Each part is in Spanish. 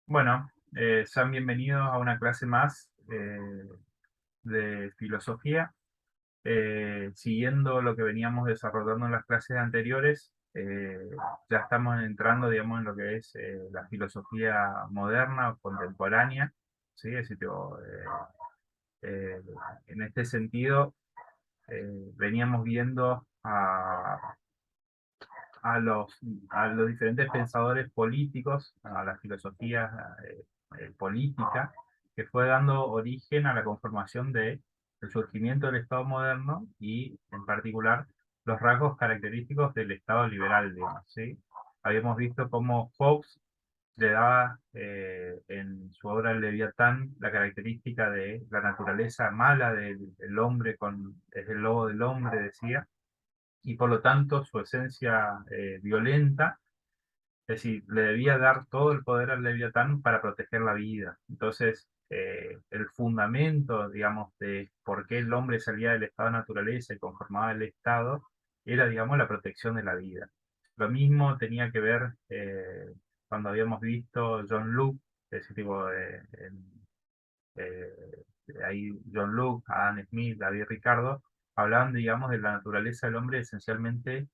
Bueno, sean bienvenidos a una clase más de filosofía. Siguiendo lo que veníamos desarrollando en las clases anteriores, ya estamos entrando, digamos, en lo que es la filosofía moderna o contemporánea, ¿sí? Es decir, eh, en este sentido, veníamos viendo a los, a los diferentes pensadores políticos, a la filosofía política, que fue dando origen a la conformación del surgimiento del Estado moderno y, en particular, los rasgos característicos del Estado liberal, digamos, ¿sí? Habíamos visto cómo Hobbes le daba en su obra El Leviatán la característica de la naturaleza mala del hombre, es el lobo del hombre, decía, y por lo tanto su esencia violenta, es decir, le debía dar todo el poder al Leviatán para proteger la vida. Entonces, el fundamento, digamos, de por qué el hombre salía del estado de naturaleza y conformaba el estado, era, digamos, la protección de la vida. Lo mismo tenía que ver cuando habíamos visto John Locke, ese tipo eh, ahí John Locke, Adam Smith, David Ricardo, hablaban, digamos, de la naturaleza del hombre esencialmente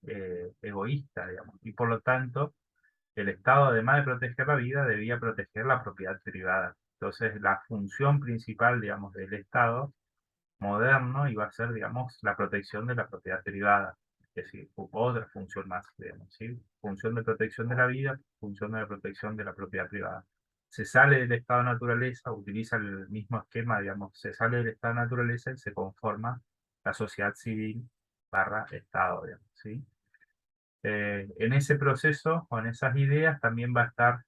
egoísta, digamos, y por lo tanto, el Estado, además de proteger la vida, debía proteger la propiedad privada. Entonces, la función principal, digamos, del Estado moderno iba a ser, digamos, la protección de la propiedad privada. Es decir, otra función más, digamos, ¿sí? Función de protección de la vida, función de la protección de la propiedad privada. Se sale del estado de naturaleza, utiliza el mismo esquema, digamos, se sale del estado de naturaleza y se conforma la sociedad civil barra Estado, digamos, ¿sí? En ese proceso, con esas ideas, también va a estar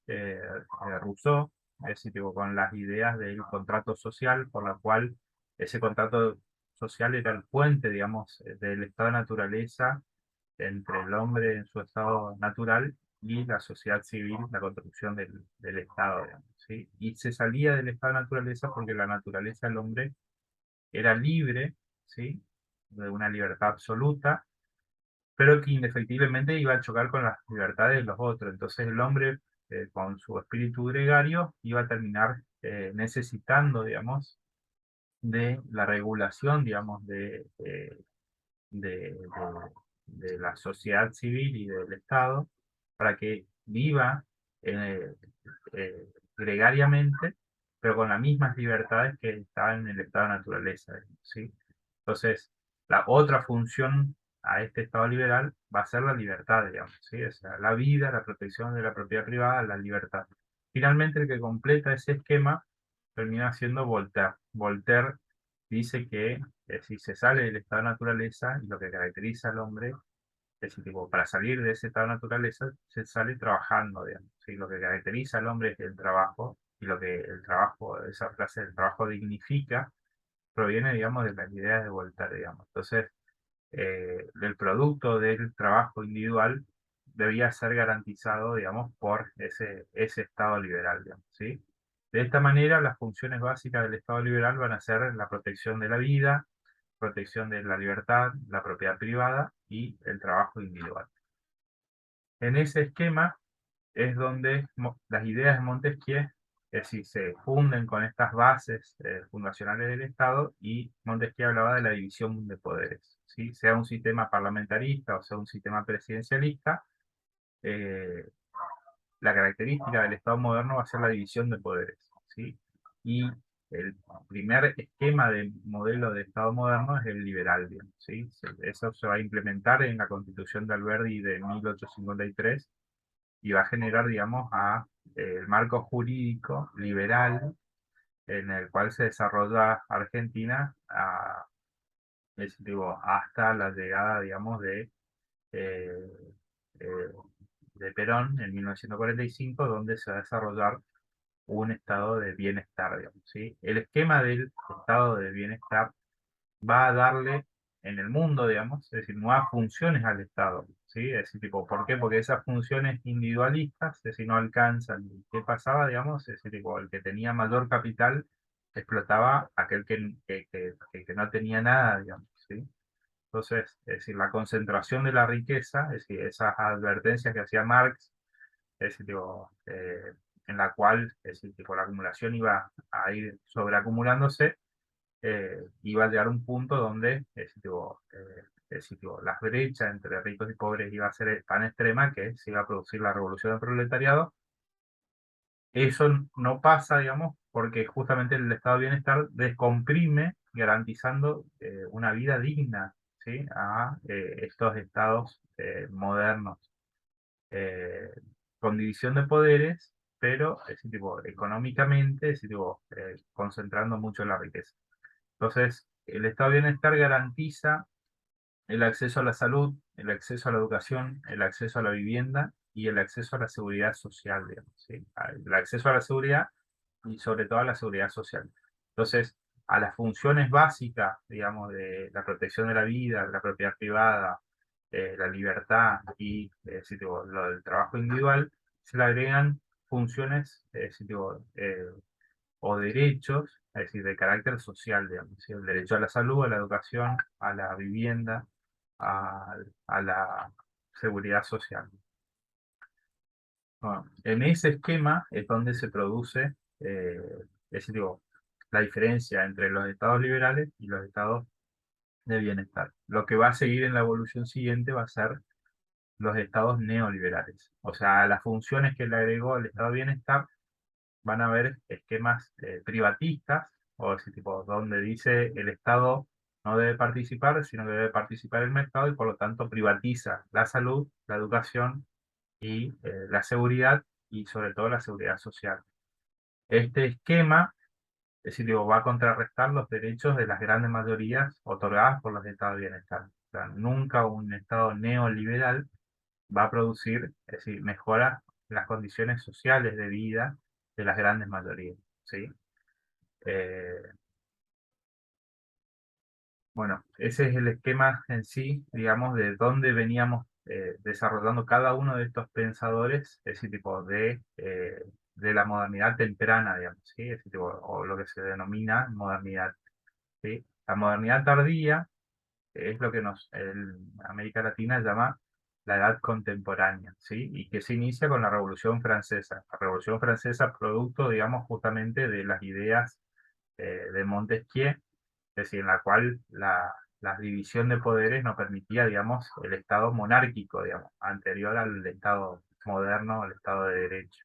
Rousseau, es decir, tipo, con las ideas del contrato social, por la cual ese contrato social era el puente, digamos, del estado de naturaleza entre el hombre en su estado natural y la sociedad civil, la construcción del Estado, digamos, ¿sí? Y se salía del estado de naturaleza porque la naturaleza del hombre era libre, ¿sí? De una libertad absoluta, pero que indefectiblemente iba a chocar con las libertades de los otros. Entonces el hombre, con su espíritu gregario, iba a terminar necesitando, digamos, de la regulación, digamos, de, de la sociedad civil y del Estado para que viva eh, gregariamente, pero con las mismas libertades que estaban en el estado de naturaleza, ¿sí? Entonces, la otra función a este Estado liberal va a ser la libertad, digamos, ¿sí? O sea, la vida, la protección de la propiedad privada, la libertad. Finalmente, el que completa ese esquema termina siendo Voltaire. Voltaire dice que si se sale del estado de naturaleza, y lo que caracteriza al hombre, es decir, tipo, para salir de ese estado de naturaleza, se sale trabajando, digamos, ¿sí? Lo que caracteriza al hombre es el trabajo, y lo que el trabajo, esa frase del trabajo dignifica, proviene, digamos, de las ideas de Voltaire, digamos. Entonces, el producto del trabajo individual debía ser garantizado, digamos, por ese Estado liberal, digamos, ¿sí? De esta manera, las funciones básicas del Estado liberal van a ser la protección de la vida, protección de la libertad, la propiedad privada y el trabajo individual. En ese esquema es donde las ideas de Montesquieu, es decir, se funden con estas bases fundacionales del Estado, y Montesquieu hablaba de la división de poderes, ¿sí? Sea un sistema parlamentarista o sea un sistema presidencialista, eh, la característica del Estado moderno va a ser la división de poderes, ¿sí? Y el primer esquema de modelo de Estado moderno es el liberal, digamos, ¿sí? Eso se va a implementar en la Constitución de Alberdi de 1853 y va a generar, digamos, el marco jurídico liberal en el cual se desarrolla Argentina digo, hasta la llegada, digamos, eh, eh, de Perón en 1945, donde se va a desarrollar un estado de bienestar, digamos, ¿sí? El esquema del estado de bienestar va a darle en el mundo, digamos, es decir, nuevas funciones al Estado, ¿sí? Es decir, tipo, ¿por qué? Porque esas funciones individualistas, es decir, no alcanzan. ¿Qué pasaba, digamos? Es decir, tipo, el que tenía mayor capital explotaba a aquel que no tenía nada, digamos, ¿sí? Entonces, es decir, la concentración de la riqueza, es decir, esas advertencias que hacía Marx, es decir, tipo, en la cual, es decir, tipo, la acumulación iba a ir sobreacumulándose, iba a llegar a un punto donde es decir, tipo, las brechas entre ricos y pobres iba a ser tan extrema que se iba a producir la revolución del proletariado. Eso no pasa, digamos, porque justamente el estado de bienestar descomprime, garantizando una vida digna, ¿sí? A estos estados modernos, eh, con división de poderes, pero ese tipo, económicamente, ese tipo, concentrando mucho la riqueza. Entonces, el estado de bienestar garantiza el acceso a la salud, el acceso a la educación, el acceso a la vivienda y el acceso a la seguridad social, digamos, ¿sí? El acceso a la seguridad y sobre todo a la seguridad social. Entonces, a las funciones básicas, digamos, de la protección de la vida, de la propiedad privada, la libertad y sí, tipo, lo del trabajo individual, se le agregan funciones sí, tipo, o derechos, es decir, de carácter social, digamos, ¿sí? El derecho a la salud, a la educación, a la vivienda, a, a la seguridad social. Bueno, en ese esquema es donde se produce es decir, digo, la diferencia entre los estados liberales y los estados de bienestar. Lo que va a seguir en la evolución siguiente va a ser los estados neoliberales. O sea, las funciones que le agregó el estado de bienestar van a haber esquemas privatistas, o ese tipo, donde dice el Estado no debe participar, sino que debe participar el mercado y por lo tanto privatiza la salud, la educación y la seguridad y sobre todo la seguridad social. Este esquema, es decir, digo, va a contrarrestar los derechos de las grandes mayorías otorgadas por los estados de bienestar. O sea, nunca un estado neoliberal va a producir, es decir, mejora las condiciones sociales de vida de las grandes mayorías, ¿sí? Eh, bueno, ese es el esquema en sí, digamos, de dónde veníamos desarrollando cada uno de estos pensadores, ese tipo de la modernidad temprana, digamos, ¿sí? Ese tipo, o lo que se denomina modernidad, ¿sí? La modernidad tardía es lo que en América Latina llama la edad contemporánea, ¿sí? Y que se inicia con la Revolución Francesa. La Revolución Francesa, producto, digamos, justamente de las ideas de Montesquieu, es decir, en la cual la división de poderes no permitía, digamos, el Estado monárquico, digamos, anterior al Estado moderno, al Estado de Derecho.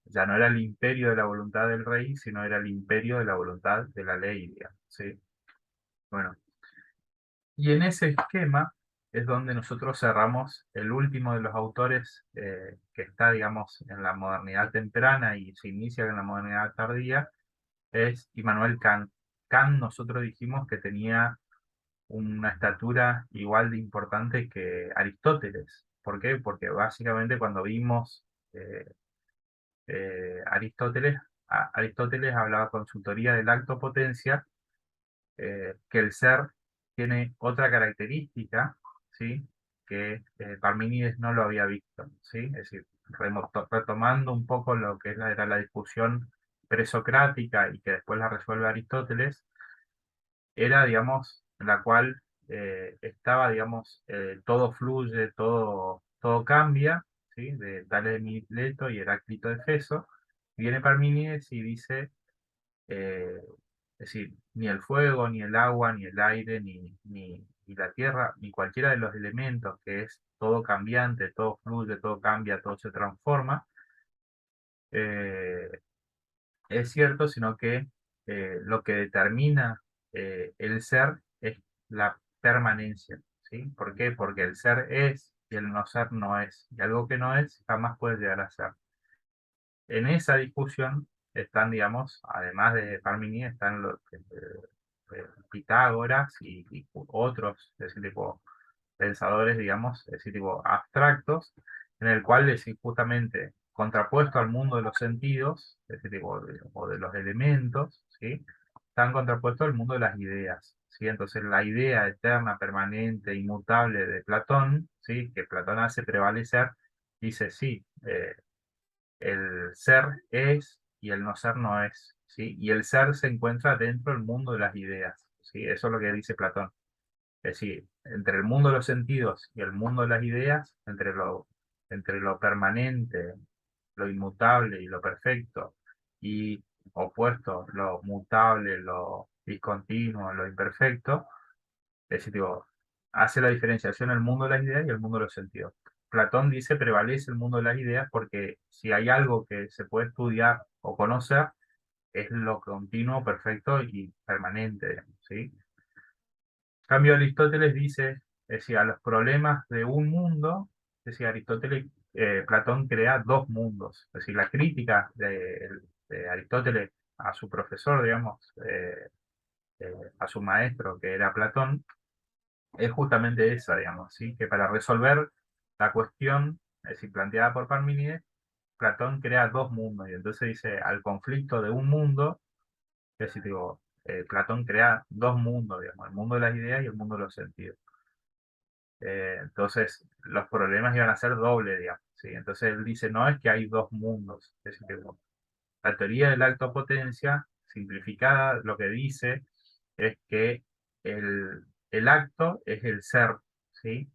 Ya no era el imperio de la voluntad del rey, sino era el imperio de la voluntad de la ley, digamos, ¿sí? Bueno, y en ese esquema es donde nosotros cerramos el último de los autores que está, digamos, en la modernidad temprana y se inicia en la modernidad tardía, es Immanuel Kant. Kant nosotros dijimos que tenía una estatura igual de importante que Aristóteles. ¿Por qué? Porque básicamente cuando vimos eh, Aristóteles, Aristóteles hablaba con su teoría del acto potencia, que el ser tiene otra característica, ¿sí? Que Parmínides no lo había visto, ¿sí? Es decir, retomando un poco lo que era la discusión presocrática y que después la resuelve Aristóteles, era, digamos, en la cual estaba, digamos, todo fluye, todo cambia, ¿sí? De Tales de Mileto y Heráclito de Efeso. Viene Parmínides y dice, es decir, ni el fuego, ni el agua, ni el aire, ni la tierra, ni cualquiera de los elementos que es todo cambiante, todo fluye, todo cambia, todo se transforma, eh, es cierto, sino que lo que determina el ser es la permanencia, ¿sí? ¿Por qué? Porque el ser es y el no ser no es, y algo que no es jamás puede llegar a ser. En esa discusión están, digamos, además de Parmenides, están los Pitágoras y otros de ese tipo pensadores, digamos, de ese tipo abstractos, en el cual es justamente contrapuesto al mundo de los sentidos, de ese tipo o de los elementos, ¿sí? Están contrapuestos al mundo de las ideas, ¿sí? Entonces la idea eterna, permanente, inmutable de Platón, ¿sí? Que Platón hace prevalecer, dice, sí, el ser es y el no ser no es, ¿sí? Y el ser se encuentra dentro del mundo de las ideas, ¿sí? Eso es lo que dice Platón. Es decir, entre el mundo de los sentidos y el mundo de las ideas, entre lo permanente, lo inmutable y lo perfecto, y opuesto, lo mutable, lo discontinuo, lo imperfecto, es decir, digo, hace la diferenciación el mundo de las ideas y el mundo de los sentidos. Platón dice prevalece el mundo de las ideas porque si hay algo que se puede estudiar o conocer, es lo continuo, perfecto y permanente, digamos, ¿sí? En cambio, Aristóteles dice, es decir, a los problemas de un mundo, es decir, Platón crea dos mundos. Es decir, la crítica de Aristóteles a su profesor, digamos, a su maestro, que era Platón, es justamente esa, digamos, ¿sí? Que para resolver la cuestión, es decir, planteada por Parmenides, Platón crea dos mundos, y entonces dice, al conflicto de un mundo, es decir, digo, Platón crea dos mundos, digamos, el mundo de las ideas y el mundo de los sentidos. Entonces, los problemas iban a ser doble, digamos, ¿sí? Entonces él dice, no es que hay dos mundos, es decir, digo, la teoría del acto potencia, simplificada, lo que dice es que el acto es el ser, ¿sí?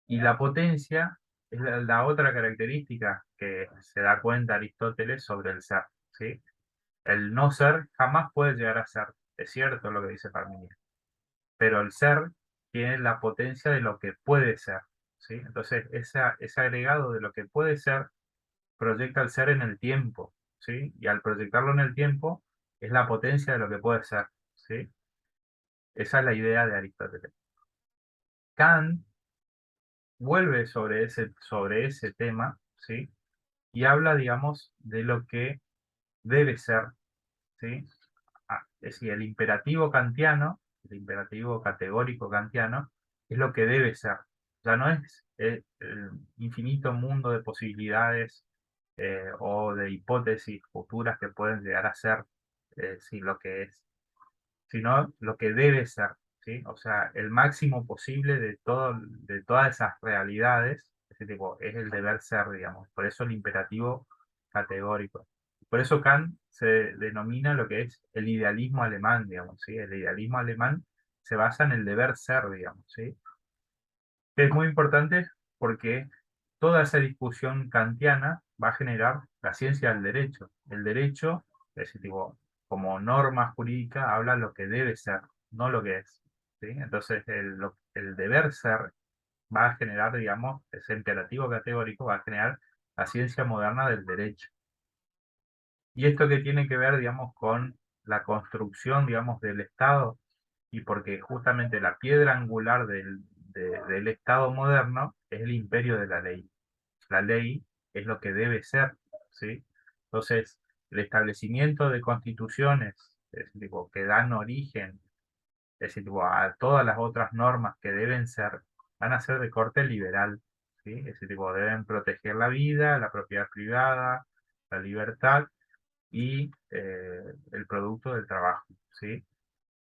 Y la potencia es la otra característica que se da cuenta Aristóteles sobre el ser, ¿sí? El no ser jamás puede llegar a ser, es cierto lo que dice Parmenides, pero el ser tiene la potencia de lo que puede ser, ¿sí? Entonces, ese agregado de lo que puede ser proyecta el ser en el tiempo, ¿sí? Y al proyectarlo en el tiempo es la potencia de lo que puede ser, ¿sí? Esa es la idea de Aristóteles. Kant vuelve sobre ese tema, ¿sí? Y habla, digamos, de lo que debe ser, ¿sí? Es decir, el imperativo kantiano, el imperativo categórico kantiano, es lo que debe ser. Ya no es el infinito mundo de posibilidades o de hipótesis futuras que pueden llegar a ser, sí, lo que es, sino lo que debe ser, ¿sí? O sea, el máximo posible de todas esas realidades, ese tipo, es el deber ser, digamos. Por eso el imperativo categórico. Por eso Kant se denomina lo que es el idealismo alemán, digamos, ¿sí? El idealismo alemán se basa en el deber ser, digamos, ¿sí? Que es muy importante porque toda esa discusión kantiana va a generar la ciencia del derecho. El derecho, es decir, tipo, como norma jurídica, habla lo que debe ser, no lo que es, ¿sí? Entonces, el deber ser va a generar, digamos, ese imperativo categórico va a generar la ciencia moderna del derecho. Y esto que tiene que ver, digamos, con la construcción, digamos, del Estado, y porque justamente la piedra angular del Estado moderno es el imperio de la ley. La ley es lo que debe ser, ¿sí? Entonces, el establecimiento de constituciones, es decir, tipo, que dan origen, es decir, tipo, a todas las otras normas que deben ser, van a ser de corte liberal, ¿sí? Es decir, tipo, deben proteger la vida, la propiedad privada, la libertad y el producto del trabajo, ¿sí?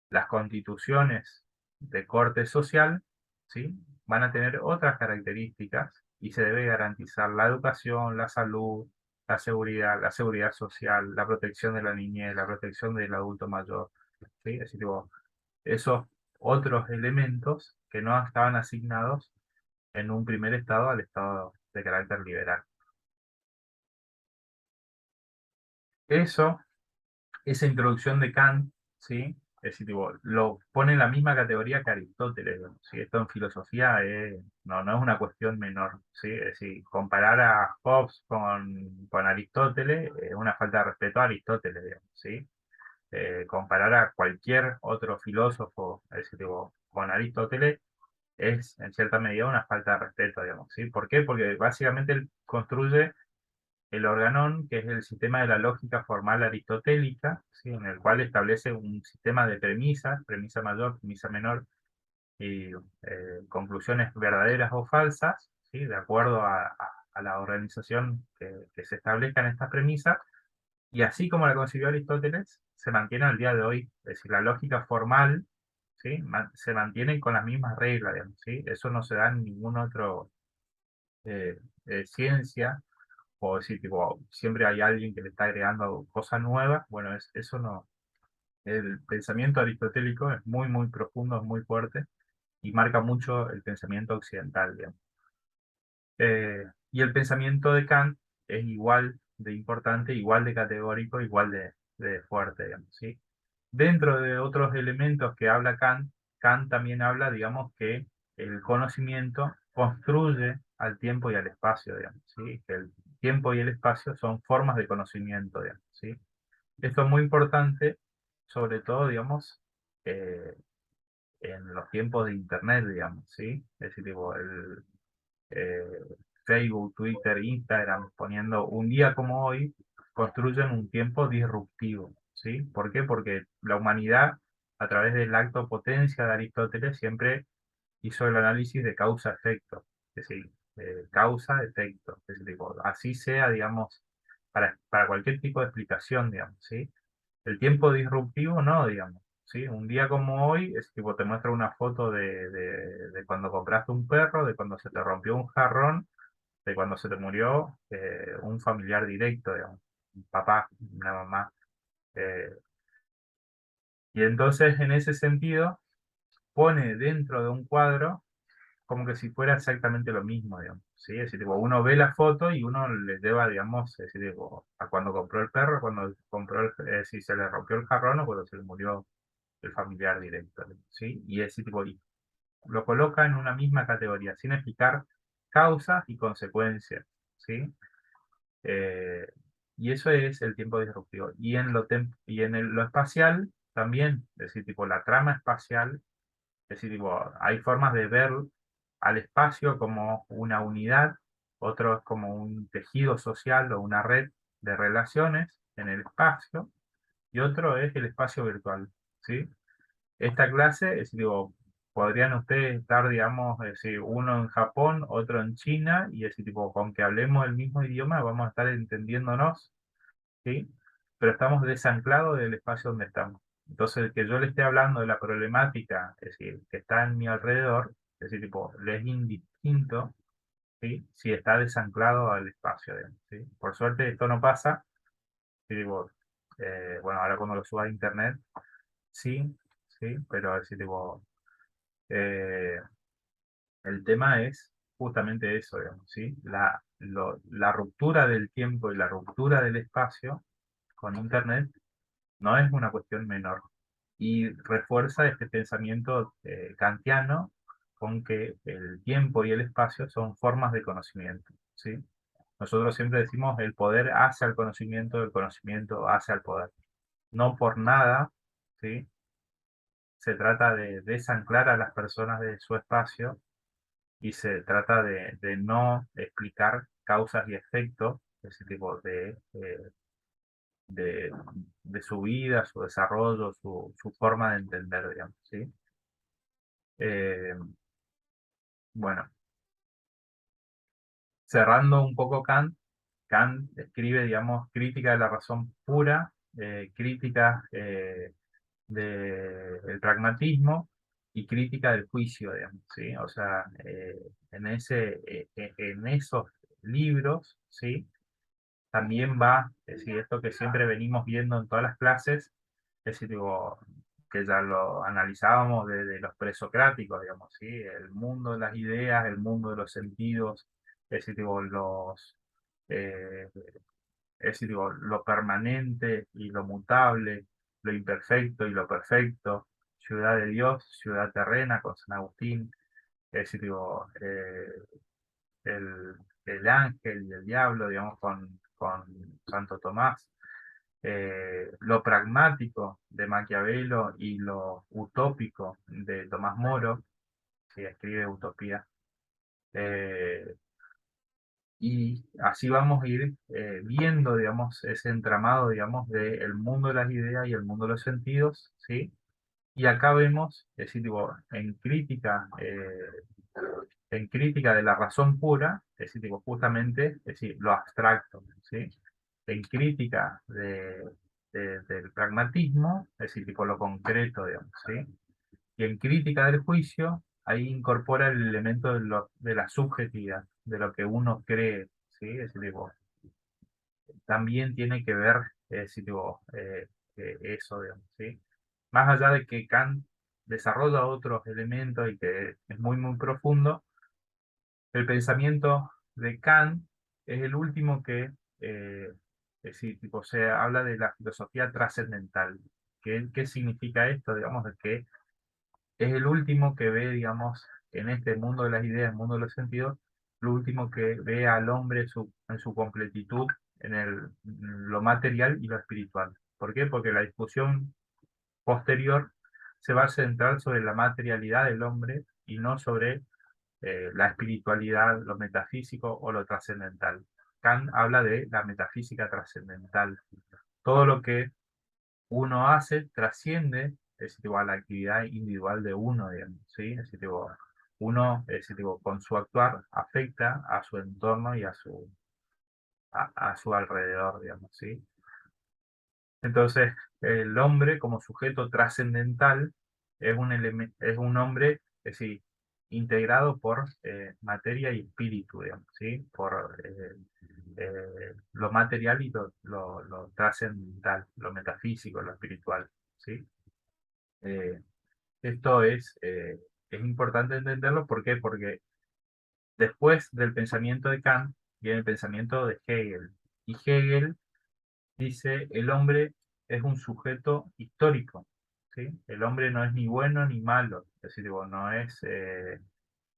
Las constituciones de corte social, ¿sí? Van a tener otras características y se debe garantizar la educación, la salud, la seguridad social, la protección de la niñez, la protección del adulto mayor, ¿sí? Es decir, tipo, esos otros elementos que no estaban asignados en un primer estado al estado de carácter liberal. Eso esa introducción de Kant, ¿sí? Es decir, tipo, lo pone en la misma categoría que Aristóteles, ¿no? ¿Sí? Esto en filosofía no es una cuestión menor, ¿sí? Es decir, comparar a Hobbes con Aristóteles es una falta de respeto a Aristóteles, digamos, ¿sí? Comparar a cualquier otro filósofo, es decir, tipo, con Aristóteles es en cierta medida una falta de respeto, digamos, ¿sí? ¿Por qué? Porque básicamente él construye el organón, que es el sistema de la lógica formal aristotélica, ¿sí? En el cual establece un sistema de premisas, premisa mayor, premisa menor, y conclusiones verdaderas o falsas, ¿sí? De acuerdo a la organización que se establezcan estas premisas, y así como la concibió Aristóteles, se mantiene al día de hoy. Es decir, la lógica formal, ¿sí? Se mantiene con las mismas reglas, digamos, ¿sí? Eso no se da en ningún otro ciencia o decir, tipo, siempre hay alguien que le está agregando cosas nuevas. Bueno, eso no. El pensamiento aristotélico es muy, muy profundo, es muy fuerte y marca mucho el pensamiento occidental, digamos. Y el pensamiento de Kant es igual de importante, igual de categórico, igual de fuerte, digamos, ¿sí? Dentro de otros elementos que habla Kant, Kant también habla, digamos, que el conocimiento construye al tiempo y al espacio, digamos, ¿sí? Que el tiempo y el espacio son formas de conocimiento, digamos, ¿sí? Esto es muy importante, sobre todo, digamos, eh, en los tiempos de Internet, digamos, ¿sí? Es decir, tipo, eh, Facebook, Twitter, Instagram, poniendo un día como hoy, construyen un tiempo disruptivo, ¿sí? ¿Por qué? Porque la humanidad, a través del acto potencia de Aristóteles, siempre hizo el análisis de causa-efecto, es decir, causa-efecto, es decir, tipo, así sea, digamos, para cualquier tipo de explicación, digamos, ¿sí? El tiempo disruptivo no, digamos, ¿sí? Un día como hoy, es tipo, te muestra una foto de cuando compraste un perro, de cuando se te rompió un jarrón, de cuando se te murió un familiar directo, digamos, un papá, una mamá. eh, y entonces, en ese sentido, pone dentro de un cuadro como que si fuera exactamente lo mismo, digamos, ¿sí? Es decir, tipo, uno ve la foto y uno le lleva, digamos, es decir, tipo, a cuando compró el perro, cuando compró si se le rompió el jarrón o cuando se le murió el familiar directo, ¿sí? Y ese tipo, y lo coloca en una misma categoría, sin explicar causas y consecuencias, ¿sí? Eh, y eso es el tiempo disruptivo. Y en lo espacial también, es decir, tipo, la trama espacial, es decir, tipo, hay formas de ver al espacio como una unidad, otro es como un tejido social o una red de relaciones en el espacio, y otro es el espacio virtual, ¿sí? Esta clase, es, digo, podrían ustedes estar, digamos, es decir, uno en Japón, otro en China, y es tipo, con que hablemos el mismo idioma, vamos a estar entendiéndonos, ¿sí? Pero estamos desanclados del espacio donde estamos. Entonces, el que yo le esté hablando de la problemática, es decir, que está en mi alrededor, es decir, tipo, le es indistinto, ¿sí? Si está desanclado al espacio, digamos, ¿sí? Por suerte esto no pasa, y digo, bueno, ahora cuando lo suba a internet, sí, sí, pero es decir, tipo, eh, el tema es justamente eso, digamos, ¿sí? La ruptura del tiempo y la ruptura del espacio con internet no es una cuestión menor. Y refuerza este pensamiento kantiano con que el tiempo y el espacio son formas de conocimiento, ¿sí? Nosotros siempre decimos el poder hace al conocimiento, el conocimiento hace al poder. No por nada, ¿sí? Se trata de desanclar a las personas de su espacio y se trata de no explicar causas y efectos, ese tipo de, de su vida, su desarrollo, su forma de entender, digamos, ¿sí? Eh, bueno, cerrando un poco Kant, Kant escribe, digamos, crítica de la razón pura, crítica del pragmatismo y crítica del juicio, digamos, ¿sí? O sea, en esos libros, ¿sí? También va, es decir, esto que siempre venimos viendo en todas las clases, es decir, digo, que ya lo analizábamos desde los presocráticos, digamos, ¿sí? El mundo de las ideas, el mundo de los sentidos, es decir, digo, eh, es decir, digo, lo permanente y lo mutable, lo imperfecto y lo perfecto, ciudad de Dios, ciudad terrena, con San Agustín, es decir, digo, el, el ángel y el diablo, digamos, con Santo Tomás, lo pragmático de Maquiavelo y lo utópico de Tomás Moro, que escribe Utopía. Eh, y así vamos a ir viendo, digamos, ese entramado, digamos, del mundo de las ideas y el mundo de los sentidos, ¿sí? Y acá vemos, es decir, tipo, en crítica de la razón pura, es decir, tipo, justamente, es decir, lo abstracto, ¿sí? En crítica del pragmatismo, es decir, tipo, lo concreto, digamos, ¿sí? Y en crítica del juicio, ahí incorpora el elemento de la subjetividad, de lo que uno cree, ¿sí? Es decir, tipo, también tiene que ver, es decir, tipo, eso, digamos, ¿sí? Más allá de que Kant desarrolla otros elementos y que es muy, muy profundo, el pensamiento de Kant es el último que, es decir, tipo, se habla de la filosofía trascendental. ¿Qué significa esto? Digamos, de que es el último que ve, digamos, en este mundo de las ideas, el mundo de los sentidos, lo último que ve al hombre en su completitud, en lo material y lo espiritual. ¿Por qué? Porque la discusión posterior se va a centrar sobre la materialidad del hombre y no sobre la espiritualidad, lo metafísico o lo trascendental. Kant habla de la metafísica trascendental. Todo lo que uno hace trasciende, es decir, tipo, a la actividad individual de uno, digamos, ¿sí? Es decir, tipo, uno, es decir, tipo, con su actuar afecta a su entorno y a su alrededor, digamos, ¿sí? Entonces, el hombre como sujeto trascendental es un hombre, es decir, integrado por materia y espíritu, digamos, ¿sí? Por lo material y lo trascendental, lo metafísico, lo espiritual, ¿sí? Eh, esto es importante entenderlo, ¿por qué? Porque después del pensamiento de Kant viene el pensamiento de Hegel, y Hegel dice, el hombre es un sujeto histórico, ¿sí? El hombre no es ni bueno ni malo, es decir, digo, no es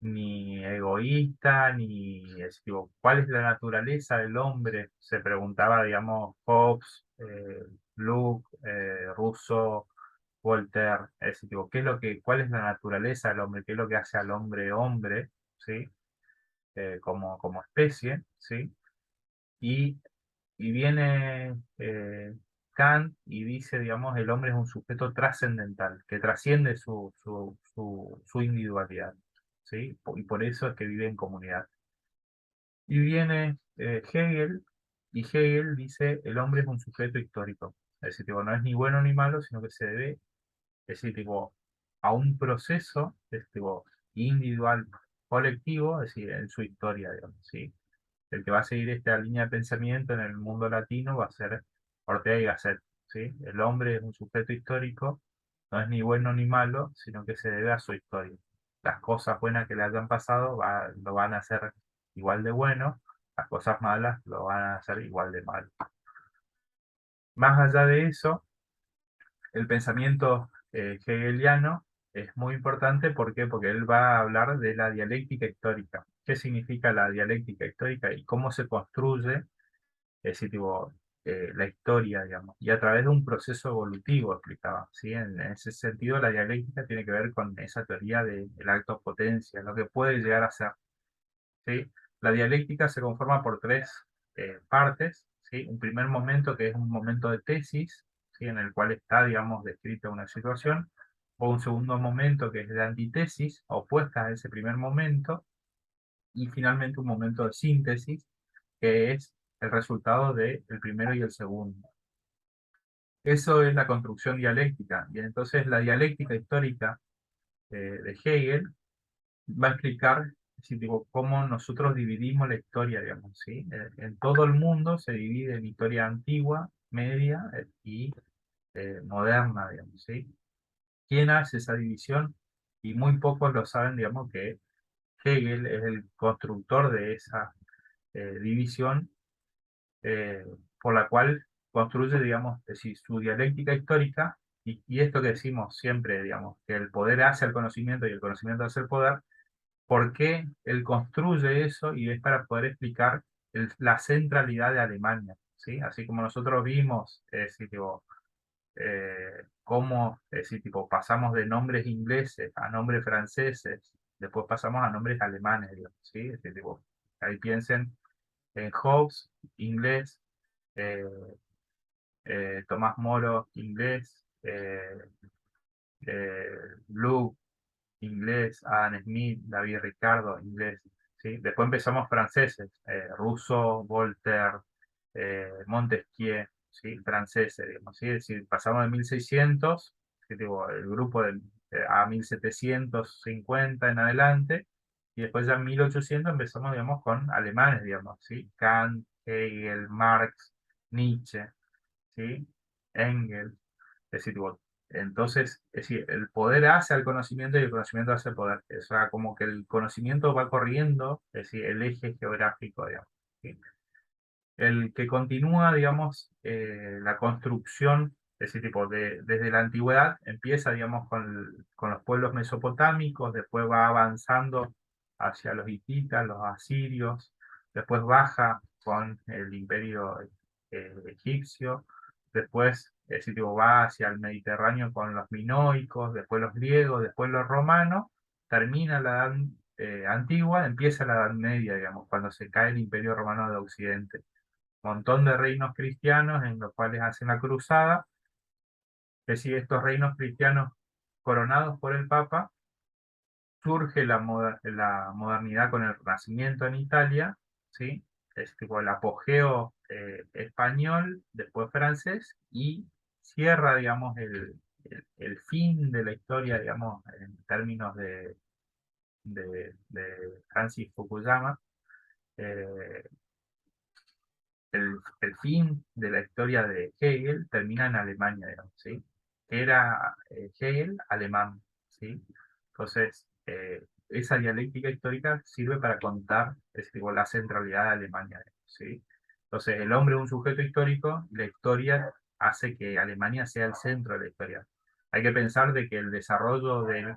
ni egoísta, ni, es decir, digo, ¿cuál es la naturaleza del hombre? Se preguntaba, digamos, Hobbes, Locke, Rousseau, Voltaire, es decir, digo, ¿cuál es la naturaleza del hombre? ¿Qué es lo que hace al hombre hombre? ¿Sí? Como especie, ¿sí? Y y viene Kant y dice, digamos, el hombre es un sujeto trascendental, que trasciende su individualidad, ¿sí? Y por eso es que vive en comunidad. Y viene Hegel, y Hegel dice, el hombre es un sujeto histórico. Es decir, tipo, no es ni bueno ni malo, sino que se debe, es decir, tipo, a un proceso, es decir, tipo, individual, colectivo, es decir, en su historia, digamos, ¿sí? El que va a seguir esta línea de pensamiento en el mundo latino va a ser Ortega y Gasset, ¿sí? El hombre es un sujeto histórico, no es ni bueno ni malo, sino que se debe a su historia. Las cosas buenas que le hayan pasado lo van a hacer igual de bueno, las cosas malas lo van a hacer igual de malo. Más allá de eso, el pensamiento hegeliano es muy importante, ¿por qué? Porque él va a hablar de la dialéctica histórica. ¿Qué significa la dialéctica histórica y cómo se construye ese tipo, la historia, digamos, y a través de un proceso evolutivo, explicaba, ¿sí? En ese sentido, la dialéctica tiene que ver con esa teoría del acto potencia, lo que puede llegar a ser, ¿sí? La dialéctica se conforma por tres partes, ¿sí? Un primer momento que es un momento de tesis, ¿sí? En el cual está, digamos, descrita una situación, o un segundo momento que es de antítesis, opuesta a ese primer momento, y finalmente un momento de síntesis, que es el resultado del primero y el segundo. Eso es la construcción dialéctica. Y entonces la dialéctica histórica de Hegel va a explicar si, digo, cómo nosotros dividimos la historia, digamos, ¿sí? En todo el mundo se divide en historia antigua, media y moderna, digamos, ¿sí? ¿Quién hace esa división? Y muy pocos lo saben, digamos, que Hegel es el constructor de esa división eh, por la cual construye, digamos, es decir, su dialéctica histórica, y esto que decimos siempre, digamos, que el poder hace al conocimiento y el conocimiento hace el poder, ¿por qué él construye eso? Y es para poder explicar la centralidad de Alemania, ¿sí? Así como nosotros vimos, es decir, tipo, cómo, es decir, tipo, pasamos de nombres ingleses a nombres franceses, después pasamos a nombres alemanes, digamos, ¿sí? Es decir, tipo, ahí piensen en Hobbes, inglés, eh, Tomás Moro, inglés, Luke, inglés, Adam Smith, David Ricardo, inglés. ¿Sí? Después empezamos franceses, Rousseau, Voltaire, Montesquieu, ¿sí? Franceses, digamos, ¿sí? Es decir, pasamos de 1600, que digo, el grupo a 1750 en adelante, y después ya en 1800 empezamos, digamos, con alemanes, digamos, ¿sí? Kant, Hegel, Marx, Nietzsche, ¿sí? Engels, es decir, entonces, es decir, el poder hace al conocimiento y el conocimiento hace el poder. O sea, como que el conocimiento va corriendo, es decir, el eje geográfico, digamos, ¿sí? el que continúa, digamos, la construcción, es decir, tipo, desde la antigüedad, empieza, digamos, con los pueblos mesopotámicos, después va avanzando hacia los hititas, los asirios, después baja con el imperio egipcio, después, es decir, tipo, va hacia el Mediterráneo con los minoicos, después los griegos, después los romanos, termina la Edad Antigua, empieza la Edad Media, digamos, cuando se cae el Imperio Romano de Occidente. Montón de reinos cristianos en los cuales hacen la cruzada, es decir, estos reinos cristianos coronados por el Papa, surge la modernidad con el Renacimiento en Italia, ¿sí? Es tipo el apogeo español, después francés, y cierra, digamos, el fin de la historia, digamos, en términos de Francis Fukuyama, eh, el fin de la historia de Hegel termina en Alemania, digamos, ¿sí? Era Hegel alemán, ¿sí? Entonces, esa dialéctica histórica sirve para contar tipo, la centralidad de Alemania, digamos, ¿sí? Entonces, el hombre es un sujeto histórico y la historia hace que Alemania sea el centro de la historia. Hay que pensar de que el desarrollo del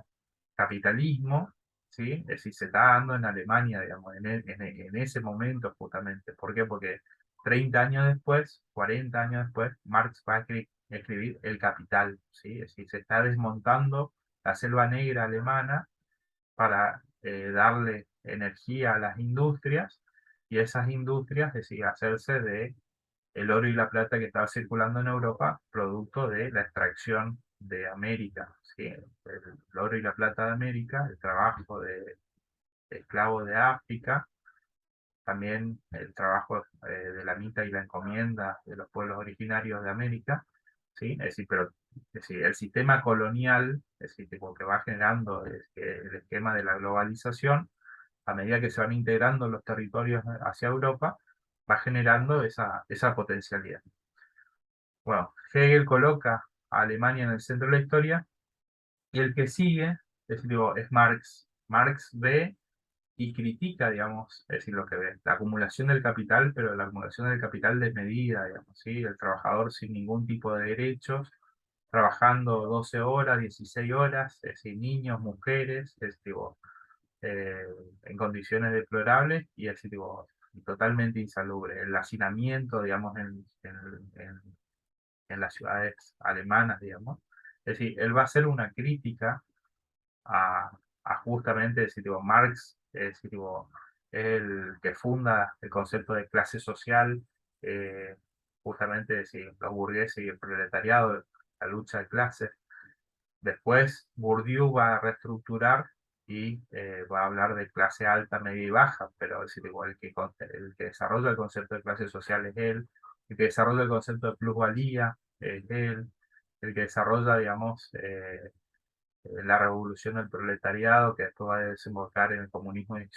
capitalismo, ¿sí? Es decir, se está dando en Alemania, digamos, en ese momento justamente. ¿Por qué? Porque 30 años después, 40 años después, Marx va a escribir El Capital, ¿sí? Es decir, se está desmontando la selva negra alemana para darle energía a las industrias y esas industrias, es decir, hacerse de el oro y la plata que estaba circulando en Europa, producto de la extracción de América, ¿sí? El oro y la plata de América, el trabajo de esclavos de África, también el trabajo de la mita y la encomienda de los pueblos originarios de América, ¿sí? Es decir, pero es decir, el sistema colonial, es decir, tipo, que va generando el esquema de la globalización, a medida que se van integrando los territorios hacia Europa, va generando esa potencialidad. Bueno, Hegel coloca a Alemania en el centro de la historia y el que sigue digo, es Marx. Marx ve y critica, digamos, es decir, lo que ve, la acumulación del capital, pero la acumulación del capital desmedida, digamos, ¿sí? El trabajador sin ningún tipo de derechos, trabajando 12 horas, 16 horas, es decir, niños, mujeres, digo, eh, en condiciones deplorables y es decir, digo, totalmente insalubre. El hacinamiento, digamos, en las ciudades alemanas, digamos. Es decir, él va a hacer una crítica a, a justamente, es decir, tipo, Marx, es decir, tipo, es el que funda el concepto de clase social, eh, justamente, es decir, los burgueses y el proletariado, la lucha de clases. Después, Bourdieu va a reestructurar y va a hablar de clase alta, media y baja, pero es decir, igual el que desarrolla el concepto de clase social es él, el que desarrolla el concepto de plusvalía es él, el que desarrolla, digamos, la revolución del proletariado, que después va a desembocar en el comunismo y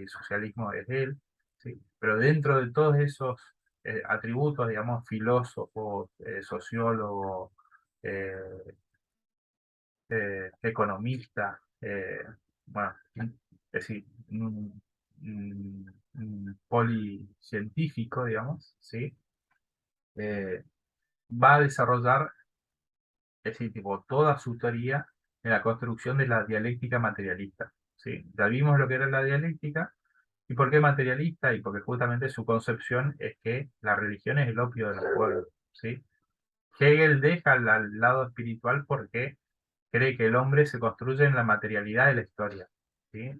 socialismo, es él, ¿sí? Pero dentro de todos esos atributos, digamos, filósofo, sociólogo, eh, economista, bueno, es decir, un policientífico, digamos, ¿sí? Eh, Va a desarrollar, es decir, tipo, toda su teoría en la construcción de la dialéctica materialista, ¿sí? Ya vimos lo que era la dialéctica, y por qué materialista, y porque justamente su concepción es que la religión es el opio de los pueblos, ¿sí? Hegel deja al lado espiritual porque cree que el hombre se construye en la materialidad de la historia, ¿sí?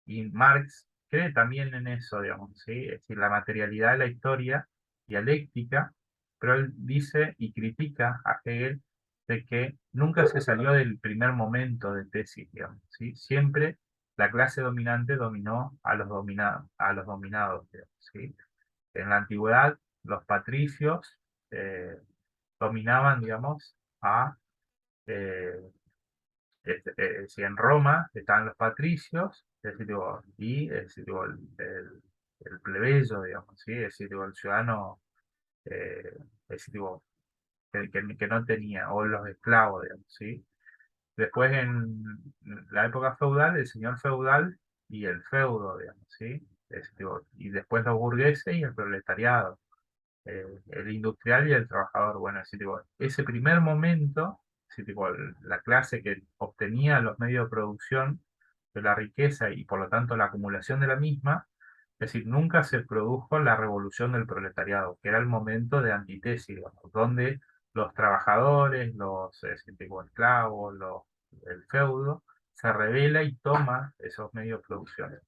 Y Marx cree también en eso, digamos, ¿sí? Es decir, la materialidad de la historia dialéctica, pero él dice y critica a Hegel de que nunca se salió del primer momento de tesis, digamos, ¿sí? Siempre la clase dominante dominó a los dominados, digamos, ¿sí? En la antigüedad, los patricios dominaban, digamos, a eh, si en Roma estaban los patricios, es decir, digo, y es decir, digo, el plebeyo, digamos, ¿sí? Es decir, digo, el ciudadano es decir, digo, que no tenía, o los esclavos, digamos, ¿sí? Después en la época feudal, el señor feudal y el feudo, digamos, ¿sí? y después los burgueses y el proletariado, el industrial y el trabajador. Bueno, así, tipo, ese primer momento, así, tipo, la clase que obtenía los medios de producción de la riqueza y por lo tanto la acumulación de la misma, es decir, nunca se produjo la revolución del proletariado, que era el momento de antítesis, digamos, donde los trabajadores, los tipo, esclavos, el feudo, se revela y toma esos medios de producción.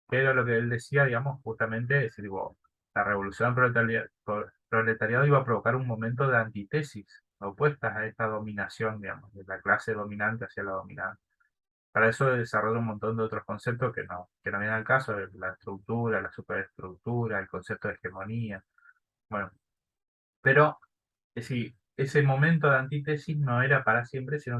Pero lo que él decía, digamos, justamente es decir, tipo, la revolución proletariado iba a provocar un momento de antítesis, opuestas a esta dominación, digamos, de la clase dominante hacia la dominante. Para eso desarrolla un montón de otros conceptos que no vienen al caso, la estructura, la superestructura, el concepto de hegemonía. Bueno, pero es decir, ese momento de antítesis no era para siempre, sino